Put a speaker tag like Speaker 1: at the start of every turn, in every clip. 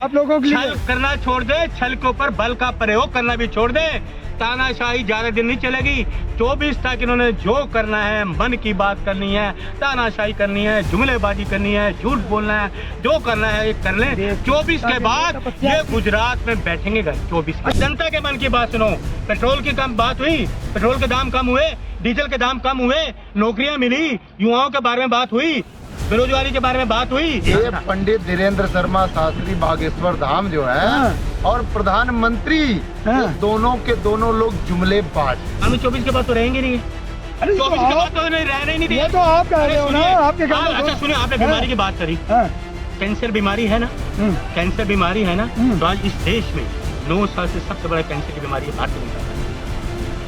Speaker 1: आप लोगों के लिए
Speaker 2: छल करना छोड़ दे, छल के ऊपर बल का प्रयोग करना भी छोड़ दे। तानाशाही ज्यादा दिन नहीं चलेगी। 24 तक इन्होंने जो करना है, मन की बात करनी है, तानाशाही करनी है, जुमलेबाजी करनी है, झूठ बोलना है, जो करना है ये कर लें। 24 के बाद ये गुजरात में बैठेंगे। 24 जनता के मन की बात सुनो। पेट्रोल की कम बात हुई, पेट्रोल के दाम कम हुए, डीजल के दाम कम हुए, नौकरियां मिली, युवाओं के बारे में बात हुई, बेरोजगारी के बारे में बात हुई।
Speaker 3: ये पंडित धीरेन्द्र शर्मा शास्त्री बागेश्वर धाम जो है और प्रधानमंत्री दोनों के दोनों लोग जुमलेबाज।
Speaker 2: हम 24 के बाद तो रहेंगे नहीं।
Speaker 1: अरे
Speaker 2: 24 के बाद तो नहीं रहने नहीं दिए।
Speaker 1: ये तो आप कह रहे हो ना, आपके
Speaker 2: अच्छा सुनिए, आपने बीमारी की बात करी। कैंसर बीमारी है ना, कैंसर बीमारी है ना, तो आज इस देश में 9 साल से सबसे बड़ा कैंसर की बीमारी है भारतीय जनता पार्टी।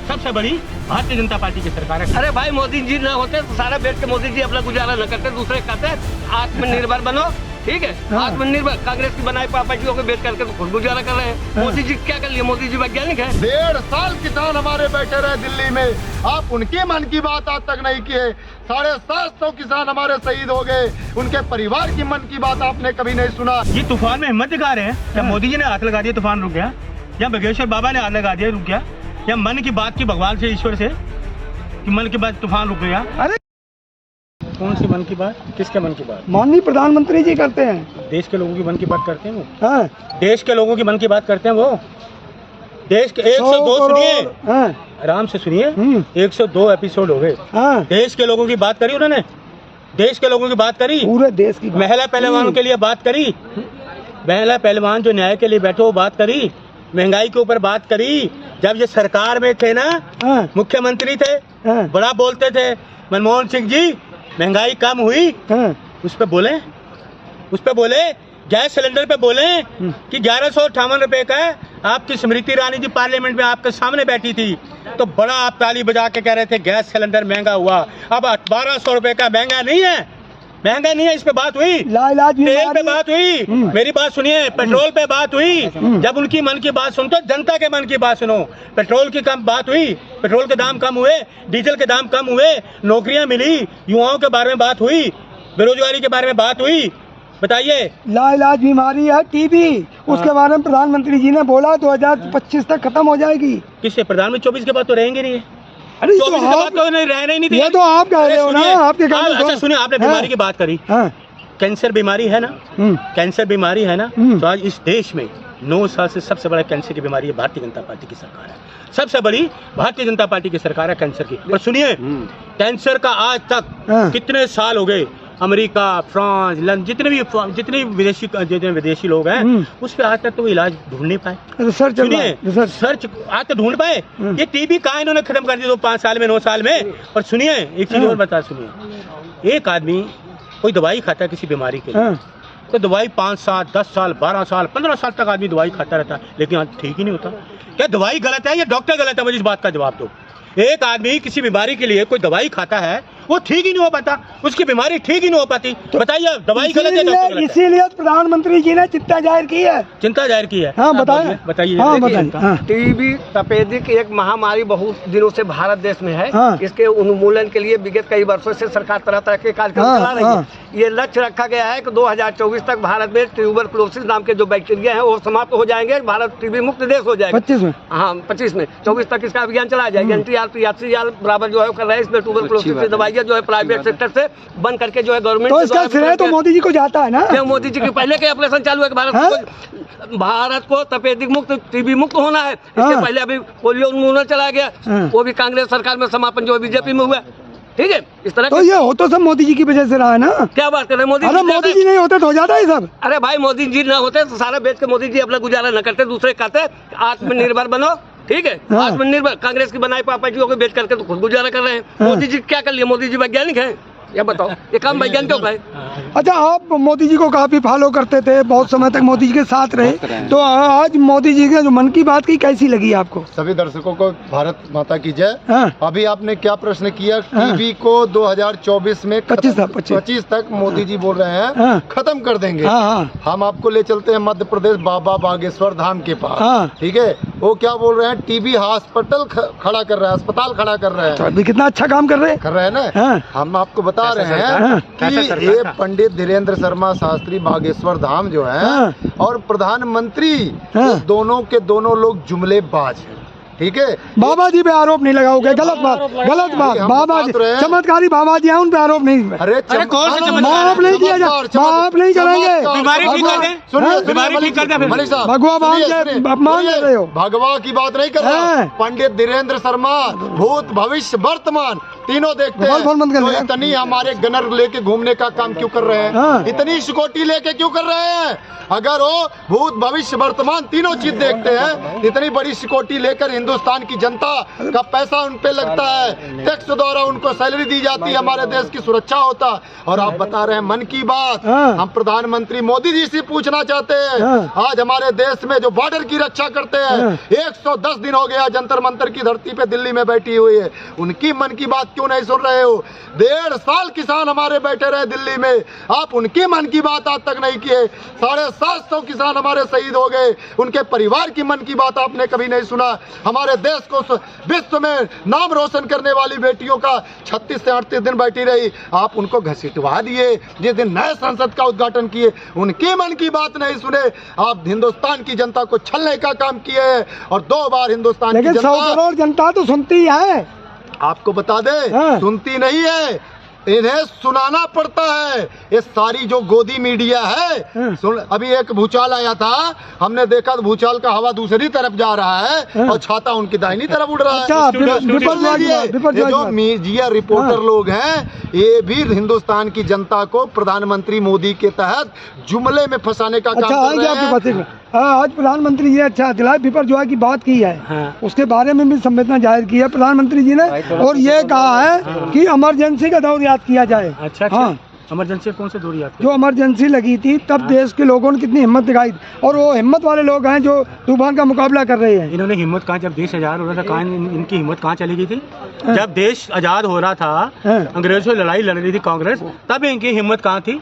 Speaker 2: सबसे बड़ी भारतीय जनता पार्टी की सरकार है।
Speaker 4: अरे भाई मोदी जी ना होते तो सारा बैठ के मोदी जी अपना गुजारा न करते, दूसरे कहते आत्मनिर्भर बनो, ठीक है। आत्मनिर्भर कांग्रेस की बनाई पार्टियों को बैठ करके तो खुद गुजारा कर रहे हैं। मोदी जी क्या कर लिए? मोदी जी वैज्ञानिक है।
Speaker 3: 1.5 साल किसान हमारे बैठे रहे दिल्ली में, आप उनके मन की बात आज तक नहीं किए। 750 किसान हमारे शहीद हो गए, उनके परिवार की मन की बात आपने कभी नहीं सुना।
Speaker 2: ये तूफान में हिम्मत दिखा रहे हैं। क्या मोदी जी ने हाथ लगा दिया तूफान रुक गया, या बागेश्वर बाबा ने हाथ लगा दिया रुक गया, या मन की बात की भगवान से, ईश्वर से कि मन की बात तूफान रुक गया?
Speaker 1: अरे
Speaker 2: कौन सी मन की बात, किसके मन की बात?
Speaker 1: माननीय प्रधानमंत्री जी करते हैं।
Speaker 2: देश के लोगों की मन की बात करते हैं वो।
Speaker 1: हाँ।
Speaker 2: देश के लोगों की मन की बात करते हैं वो। देश के 102 सुनिए, आराम से सुनिए, 102 एपिसोड हो गए। देश के लोगों की बात करी उन्होंने, देश के लोगों की बात करी,
Speaker 1: पूरे देश की।
Speaker 2: महिला पहलवानों के लिए बात करी, महिला पहलवान जो न्याय के लिए बैठे वो बात करी, महंगाई के ऊपर बात करी। जब ये सरकार में थे ना, मुख्यमंत्री थे, बड़ा बोलते थे मनमोहन सिंह जी, महंगाई कम हुई, उस पे बोले, उस पे बोले, गैस सिलेंडर पे बोले कि 1158 रुपए का है। आपकी स्मृति ईरानी जी पार्लियामेंट में आपके सामने बैठी थी, तो बड़ा आप ताली बजा के कह रहे थे गैस सिलेंडर महंगा हुआ। अब 1200 रुपए का महंगा नहीं है, महंगा नहीं है। इस पे बात हुई, तेल पे बात हुई, मेरी बात सुनिए, पेट्रोल पे बात हुई। जब उनकी मन की बात सुनते, जनता के मन की बात सुनो। पेट्रोल की कम बात हुई, पेट्रोल के दाम कम हुए, डीजल के दाम कम हुए, नौकरियां मिली, युवाओं के बारे में बात हुई, बेरोजगारी के बारे में बात हुई। बताइए,
Speaker 1: लाइलाज बीमारी है टीबी, उसके बारे में प्रधानमंत्री जी ने बोला 2025 तक खत्म हो जाएगी।
Speaker 2: किससे? प्रधानमंत्री 24 के बाद तो रहेंगे नहीं।
Speaker 1: अरे
Speaker 2: 24 के बाद तो नहीं रहने नहीं दिया।
Speaker 1: ये तो आप कह रहे हो ना, आपके
Speaker 2: अच्छा सुनिए, आपने बीमारी की बात करी। कैंसर बीमारी है ना, कैंसर बीमारी है ना, तो आज इस देश में 9 साल से सबसे बड़ा कैंसर की बीमारी है भारतीय जनता पार्टी की सरकार है। सबसे बड़ी भारतीय जनता पार्टी की सरकार है कैंसर की। और सुनिए, कैंसर का आज तक कितने साल हो गए, अमेरिका, फ्रांस, लंदन, जितने विदेशी लोग हैं, उस पे आज तक तो इलाज ढूंढ नहीं पाए। रिसर्च आज तक ढूंढ पाए। ये टीबी कहाँ इन्होंने खत्म कर दिया 5 साल में, 9 साल में। और सुनिए एक चीज और बता, सुनिए, एक आदमी कोई दवाई खाता है किसी बीमारी के लिए, तो दवाई 5 साल, 10 साल, 12 साल, 15 साल तक आदमी दवाई खाता रहता है, लेकिन आज ठीक ही नहीं होता। क्या दवाई गलत है या डॉक्टर गलत है? मुझे इस बात का जवाब दो। एक आदमी किसी बीमारी के लिए कोई दवाई खाता है, वो ठीक ही नहीं हो पाता, उसकी बीमारी ठीक ही नहीं हो पाती। तो बताइए, दवाई गलत है, डॉक्टर गलत है?
Speaker 1: इसीलिए प्रधानमंत्री जी ने चिंता जाहिर की है।
Speaker 2: चिंता जाहिर की है।
Speaker 1: हाँ बताइए,
Speaker 4: बताइए। टीबी तपेदिक एक महामारी बहुत दिनों से भारत देश में है। इसके उन्मूलन के लिए विगत कई वर्षों से सरकार तरह तरह के कार्यक्रम चला रही है। ये लक्ष्य रखा गया है कि 2024 तक भारत में ट्यूबरकुलोसिस नाम के जो बैक्टीरिया है वो समाप्त हो जाएंगे, भारत टीबी मुक्त देश हो जाएगा। 25 में? हाँ 25 में। 24 तक इसका अभियान चलाया जाएगा। NTR बराबर जो है कर रहे हैं। इसमें ट्यूबरकुलोसिस की दवाइयाँ जो है प्राइवेट सेक्टर से बंद करके जो है गवर्नमेंट,
Speaker 1: तो इसका श्रेय तो मोदी जी को जाता है ना।
Speaker 4: मोदी जी के पहले के ऑपरेशन चालू है कि भारत को तपेदिक मुक्त, टीबी मुक्त होना है। इससे पहले अभी पोलियो उन्मूलन चलाया गया, वो भी कांग्रेस सरकार में समापन जो बीजेपी में हुआ। ठीक है, इस तरह
Speaker 1: तो ये हो तो सब मोदी जी की वजह से रहा है ना।
Speaker 4: क्या बात कर रहे हैं?
Speaker 1: मोदी जी नहीं होते तो हो जाता है सब।
Speaker 4: अरे भाई मोदी जी ना होते तो सारा बैठ के मोदी जी अपना गुजारा न करते, दूसरे कहते आत्मनिर्भर बनो, ठीक है। आत्मनिर्भर कांग्रेस की बनाई पार्टियों को बैठ करके तो खुद गुजारा कर रहे हैं। मोदी जी क्या कर लिए? मोदी जी वैज्ञानिक है, ये बताओ, ये काम वैज्ञानिकों का है।
Speaker 1: अच्छा, आप मोदी जी को काफी फॉलो करते थे, बहुत समय तक मोदी जी के साथ रहे, तो आज मोदी जी के जो मन की बात की कैसी लगी आपको?
Speaker 3: सभी दर्शकों को भारत माता की जय। अभी आपने क्या प्रश्न किया? टीबी को 2024 में 25 तक मोदी जी बोल रहे हैं खत्म कर देंगे। हम आपको ले चलते हैं मध्य प्रदेश बाबा बागेश्वर धाम के पास, ठीक है। वो क्या बोल रहे हैं? टीबी हॉस्पिटल खड़ा कर रहे हैं, अस्पताल खड़ा कर रहे हैं।
Speaker 1: कितना अच्छा काम कर रहे हैं
Speaker 3: ना। हम आपको बता बता रहे हैं कि ये पंडित धीरेन्द्र शर्मा शास्त्री बागेश्वर धाम जो है और प्रधानमंत्री दोनों के दोनों लोग जुमलेबाज हैं, ठीक है।
Speaker 1: बाबा जी पे आरोप नहीं लगाओगे, गलत बात, गलत बात। बाबा जी चमत्कारी बाबा जी हैं, उन पे आरोप नहीं।
Speaker 3: अरे कौन से
Speaker 1: माफ नहीं किया जाए, माफ नहीं करेंगे।
Speaker 2: बीमारी ठीक कर दे,
Speaker 3: सुनिए
Speaker 2: बीमारी ठीक कर दे।
Speaker 3: मनीष साहब,
Speaker 1: मान रहे हो,
Speaker 3: भगवा की बात नहीं कर रहा। पंडित धीरेन्द्र शर्मा भूत भविष्य वर्तमान तीनों देखते हैं, तो इतनी हमारे गनर लेके घूमने का काम क्यों कर रहे हैं, इतनी सिक्योरिटी लेके क्यों कर रहे हैं? अगर वो भूत भविष्य वर्तमान तीनों चीज देखते हैं, इतनी बड़ी सिक्योरिटी लेकर हिंदुस्तान की जनता का पैसा उन पे लगता है, टैक्स द्वारा उनको सैलरी दी जाती है, हमारे देश की सुरक्षा होता। और आप बता रहे हैं मन की बात, हम प्रधानमंत्री मोदी जी से पूछना चाहते हैं, आज हमारे देश में जो बॉर्डर की रक्षा करते हैं, 110 दिन हो गया जंतर मंतर की धरती पे दिल्ली में बैठी हुई है, उनकी मन की बात क्यों नहीं सुन रहे हो? 1.5 साल किसान हमारे बैठे रहे दिल्ली में, आप उनकी मन की बात आज तक नहीं किए। 750 किसान हमारे शहीद हो गए, उनके परिवार की मन की बात आपने कभी नहीं सुना। हमारे देश को विश्व में नाम रोशन करने वाली बेटियों का 36 से 38 दिन बैठी रही, आप उनको घसीटवा दिए। जिस दिन नए संसद का उद्घाटन किए, उनकी मन की बात नहीं सुने। आप हिंदुस्तान की जनता को छलने का काम किए हैं और 2 बार हिंदुस्तान की जनता,
Speaker 1: 100 करोड़ जनता तो सुनती है,
Speaker 3: आपको बता दे सुनती नहीं है, इन्हें सुनाना पड़ता है। ये सारी जो गोदी मीडिया है, सुन, अभी एक भूचाल आया था, हमने देखा तो भूचाल का हवा दूसरी तरफ जा रहा है और छाता उनकी दाहिनी तरफ उड़ रहा है। ये जो मीडिया रिपोर्टर लोग हैं, ये भी हिंदुस्तान की जनता को प्रधानमंत्री मोदी के तहत जुमले में फंसाने का काम कर रहे हैं।
Speaker 1: आज प्रधानमंत्री जी ने अच्छा दिलाए विपर जो है की बात की है, उसके बारे में भी संवेदना जाहिर की है प्रधानमंत्री जी ने, और ये कहा है कि इमरजेंसी का दौर याद किया जाए।
Speaker 2: अच्छा, हाँ, इमरजेंसी कौन से दौर याद?
Speaker 1: जो इमरजेंसी लगी थी तब देश के लोगों ने कितनी हिम्मत दिखाई, और वो हिम्मत वाले लोग हैं जो तूफान का मुकाबला कर रहे हैं।
Speaker 2: इन्होंने हिम्मत कहाँ, जब देश आजाद हो रहा था कहाँ इनकी हिम्मत कहाँ चली गई थी? जब देश आजाद हो रहा था, अंग्रेजों से लड़ाई लड़ रही थी कांग्रेस, तब इनकी हिम्मत कहाँ थी?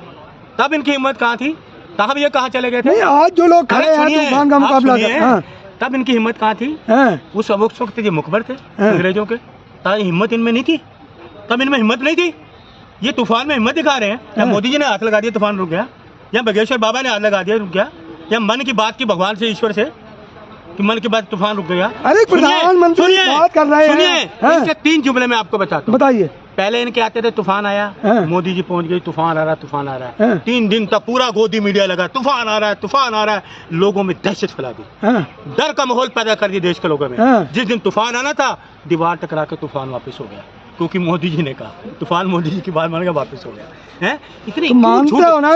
Speaker 2: तब इनकी हिम्मत कहाँ थी? तब ये कहाँ चले गए थे?
Speaker 1: आज जो लोग खड़े हैं तूफान का मुकाबला कर,
Speaker 2: तब इनकी हिम्मत कहाँ थी? उस वक्त ये मुखबर थे अंग्रेजों के, तब हिम्मत इनमें नहीं थी, तब इनमें हिम्मत नहीं थी। ये तूफान में हिम्मत दिखा रहे हैं। या मोदी जी ने हाथ लगा दिया तूफान रुक गया, या बागेश्वर बाबा ने हाथ लगा दिया रुक गया, या मन की बात की भगवान से, ईश्वर से कि मन की बात तूफान रुक गया।
Speaker 1: अरे प्रधानमंत्री बात कर रहे हैं।
Speaker 2: इसके 3 जुमले में आपको बताता हूं।
Speaker 1: बताइए।
Speaker 2: पहले इनके आते थे तूफान आया, मोदी जी पहुंच गई, तूफान आ रहा, तूफान आ रहा है। 3 दिन तक पूरा गोदी मीडिया लगा, तूफान आ रहा है, तूफान आ रहा है, लोगों में दहशत फैला दी, डर का माहौल पैदा कर दिया देश के लोगों में। जिस दिन तूफान आना था, दीवार टकरा के तूफान वापस हो गया, क्योंकि मोदी जी ने कहा तूफान मोदी जी की बात मान के वापस हो गया है। इतनी
Speaker 1: मानते हो ना,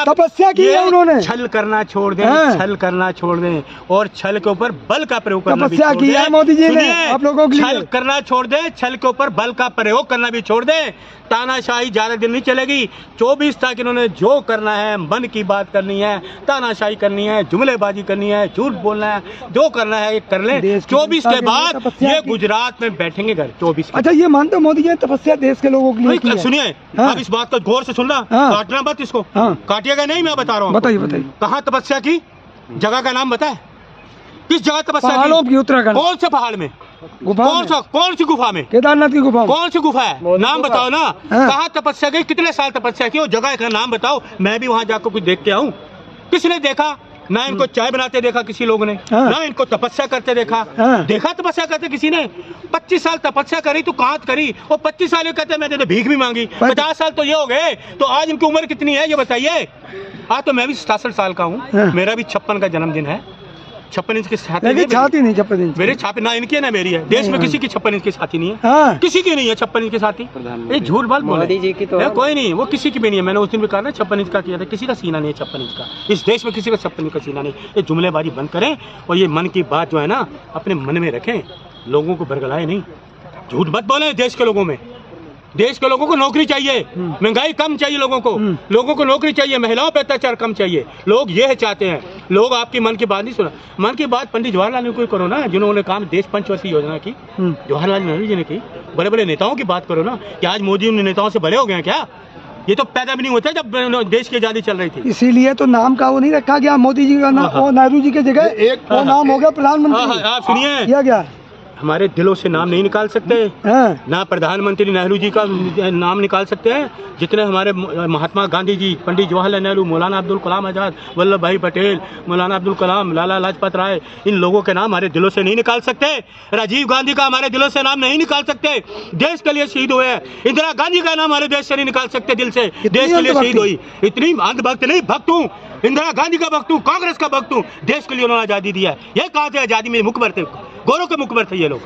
Speaker 1: तपस्या की है उन्होंने।
Speaker 2: छल करना छोड़ दें, छल करना छोड़ दें और छल के ऊपर बल का प्रयोग करना भी
Speaker 1: तपस्या की है मोदी जी ने आप लोगों के लिए।
Speaker 2: छल करना छोड़ दें, छल के ऊपर बल का प्रयोग करना भी छोड़ दें। तानाशाही ज्यादा दिन नहीं चलेगी। 24 तक इन्होंने जो करना है, मन की बात करनी है, तानाशाही करनी है, जुमलेबाजी करनी है, झूठ बोलना है, जो करना है कर ले। 24 के बाद ये गुजरात में बैठेंगे घर 24।
Speaker 1: अच्छा, ये मानते हो मोदी जी ने तपस्या देश के लोगों के लिए?
Speaker 2: सुनिए, आप इस बात को गौर से सुनना, काटना मत इसको, काटिएगा नहीं, मैं बता रहा हूँ।
Speaker 1: बताइए बताइए।
Speaker 2: कहाँ तपस्या की? जगह का नाम बताए, किस जगह तपस्या
Speaker 1: की? उत्तराखंड।
Speaker 2: कौन से पहाड़ में? कौन सी गुफा में?
Speaker 1: केदारनाथ की गुफा।
Speaker 2: कौन सी गुफा है? नाम बताओ ना। कहाँ तपस्या की? कितने साल तपस्या की? वो जगह का नाम बताओ, मैं भी वहाँ जाकर कुछ देख के आऊँ। किसने देखा? ना इनको चाय बनाते देखा किसी लोग ने, ना इनको तपस्या करते देखा। देखा तपस्या करते किसी ने? 25 साल तपस्या करी तो कहाँ करी? वो 25 साल कहते मैंने तो भीख भी मांगी। 50 साल तो ये हो गए, तो आज इनकी उम्र कितनी है ये बताइए। आज तो मैं भी 67 साल का हूँ, मेरा भी 56 का जन्मदिन है। 56 इंच की छाती नहीं, 56 इंच मेरे छाती ना इनकी है ना मेरी है। देश में किसी की 56 इंच की छाती नहीं है, किसी की नहीं है 56 इंच की छाती। ये झूठ बात मोदी जी की तो कोई नहीं, वो किसी की भी नहीं है। मैंने उस दिन भी कहा ना 56 इंच का किया था, किसी का सीना नहीं है 56 इंच का। इस देश में किसी का 56 इंच का सीना नहीं। ये जुमलेबाजी बंद करें और ये मन की बात जो है ना अपने मन में रखें, लोगों को बरगलाए नहीं, झूठ मत बोले। देश के लोगों में, देश के लोगों को नौकरी चाहिए, महंगाई कम चाहिए, लोगों को नौकरी चाहिए, महिलाओं पर अत्याचार कम चाहिए। लोग ये चाहते हैं। लोग आपकी मन की बात नहीं सुना। मन की बात पंडित जवाहरलाल नेहरू को करो ना, जिन्होंने काम देश पंचवर्षीय योजना की, जवाहरलाल नेहरू जी ने की। बड़े बड़े नेताओं की बात करो ना, कि आज मोदी उन नेताओं से बड़े हो गए क्या? ये तो पैदा भी नहीं होता जब देश की आजादी चल रही थी।
Speaker 1: इसीलिए तो नाम का वो नहीं रखा गया मोदी जी का नाम, नेहरू जी के जगह एक नाम हो गया प्रधानमंत्री।
Speaker 2: आप सुनिए,
Speaker 1: किया गया
Speaker 2: हमारे दिलों से नाम नहीं निकाल सकते, ना प्रधानमंत्री नेहरू जी का नाम निकाल सकते हैं, जितने हमारे महात्मा गांधी जी, पंडित जवाहरलाल नेहरू, मौलाना अब्दुल कलाम आज़ाद, वल्लभ भाई पटेल, मौलाना अब्दुल कलाम, लाला लाजपत राय, इन लोगों के नाम हमारे दिलों से नहीं निकाल सकते। राजीव गांधी का हमारे दिलों से नाम नहीं निकाल सकते, देश के लिए शहीद हुए हैं। इंदिरा गांधी का नाम हमारे देश से नहीं निकाल सकते, दिल से, देश के लिए शहीद हुई। इतनी अंधभक्त नहीं, भक्त हूँ, इंदिरा गांधी का भक्त हूँ, कांग्रेस का भक्त हूँ, देश के लिए उन्होंने आजादी दिया है। ये कहाँ से आजादी में मुखबर थे, गौरव के मुखबर थे ये लोग।